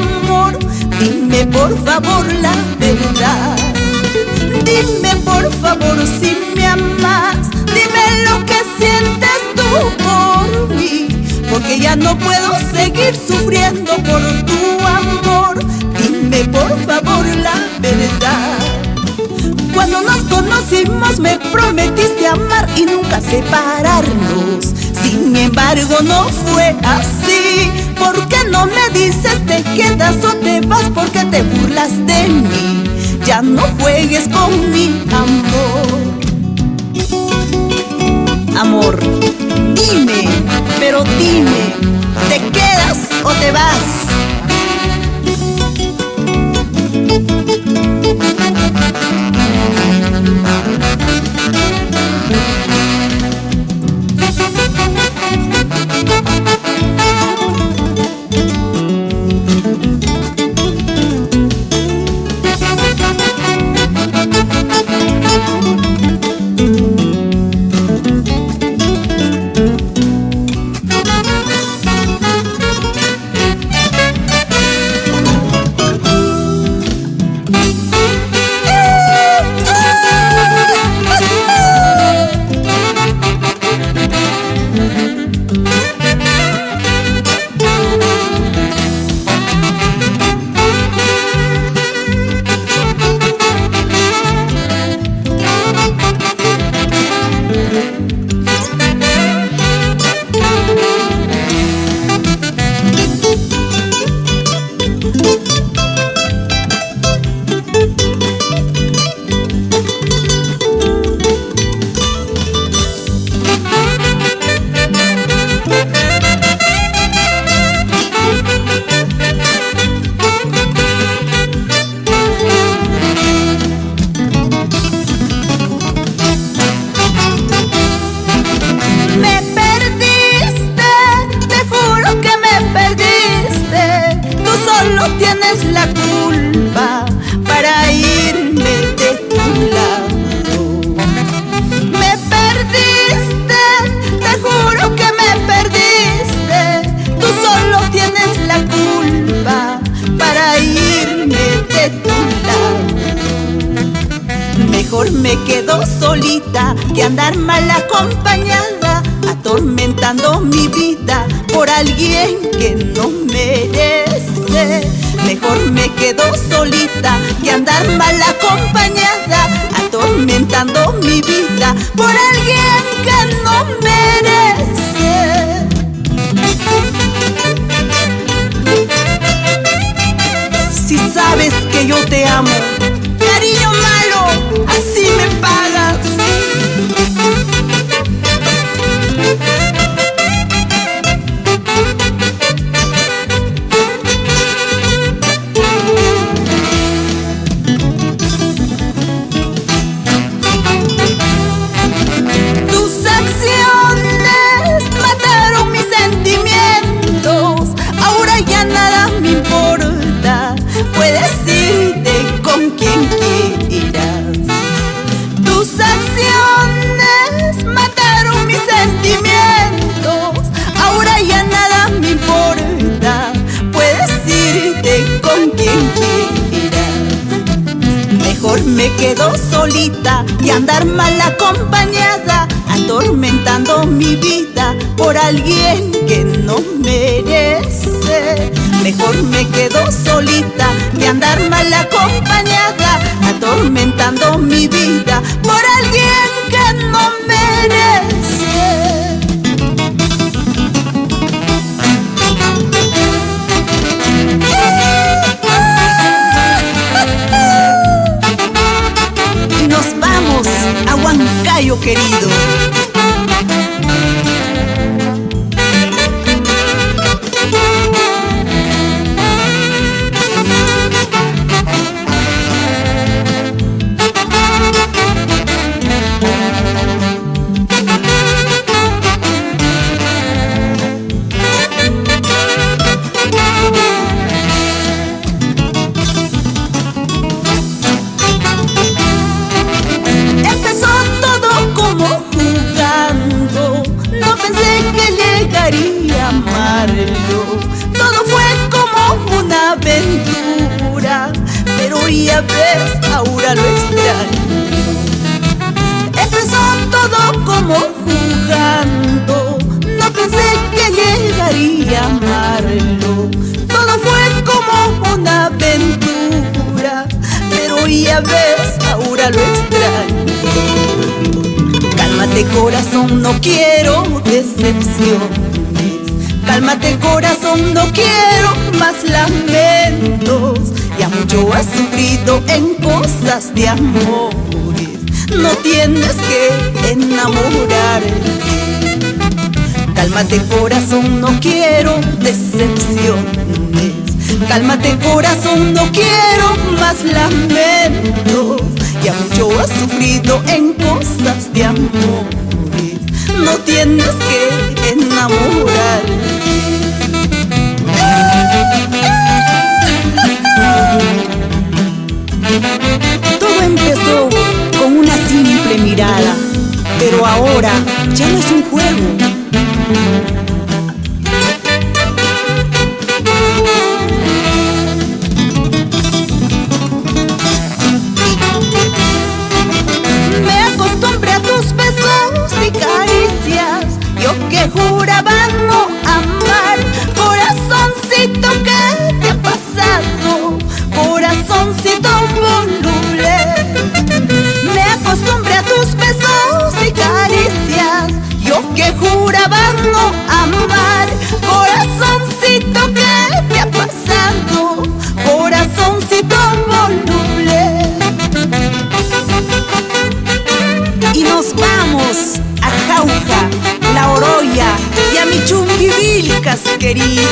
amor. Dime por favor la verdad. Dime por favor si me amas. Dime lo que sientes tú por mí, porque ya no puedo seguir sufriendo por tu amor. Dime por favor la verdad. Cuando nos conocimos me prometiste amar y nunca separarnos. Sin embargo no fue así. ¿Por qué no me dices te quedas o te vas? Porque te burlas de mí. Ya no juegues con mi amor. Amor, dime, pero dime, ¿te quedas o te vas? Tienes la culpa para irme de tu lado. Me perdiste, te juro que me perdiste. Tú solo tienes la culpa para irme de tu lado. Mejor me quedo solita que andar mal acompañada, atormentando mi vida por alguien que no merece. Mejor me quedo solita que andar mal acompañada, atormentando mi vida por alguien que no merece. Si sabes que yo te amo, cariño malo, así me pagas. Puedes irte con quien quieras. Tus acciones mataron mis sentimientos. Ahora ya nada me importa. Puedes irte con quien quieras. Mejor me quedo solita que andar mal acompañada, atormentando mi vida por alguien que no merece. Mejor me quedo solita que andar mal acompañada, atormentando mi vida por alguien que no merece. Y nos vamos a Huancayo, querido. Empezó todo como ya ves, ahora lo extraño. Empezó todo como jugando, no pensé que llegaría a amarlo. Todo fue como una aventura, pero ya ves, ahora lo extraño. Cálmate corazón, no quiero decepciones. Cálmate corazón, no quiero más lamentos. Ya mucho has sufrido en cosas de amores, no tienes que enamorarte. Cálmate corazón, no quiero decepciones. Cálmate corazón, no quiero más lamentos. Ya mucho has sufrido en cosas de amores, no tienes que enamorarte. Todo empezó con una simple mirada, pero ahora ya no es un juego. Me acostumbré a tus besos y caricias, yo que juraba no amar. Corazoncito, ¿qué te ha pasado? Corazoncito voluble. Me acostumbré a tus besos y caricias, yo que juraba no amar. Corazoncito, ¿qué te ha pasado? Corazoncito voluble. Y nos vamos a Jauja, La Oroya y a Michunquivilcas, querido.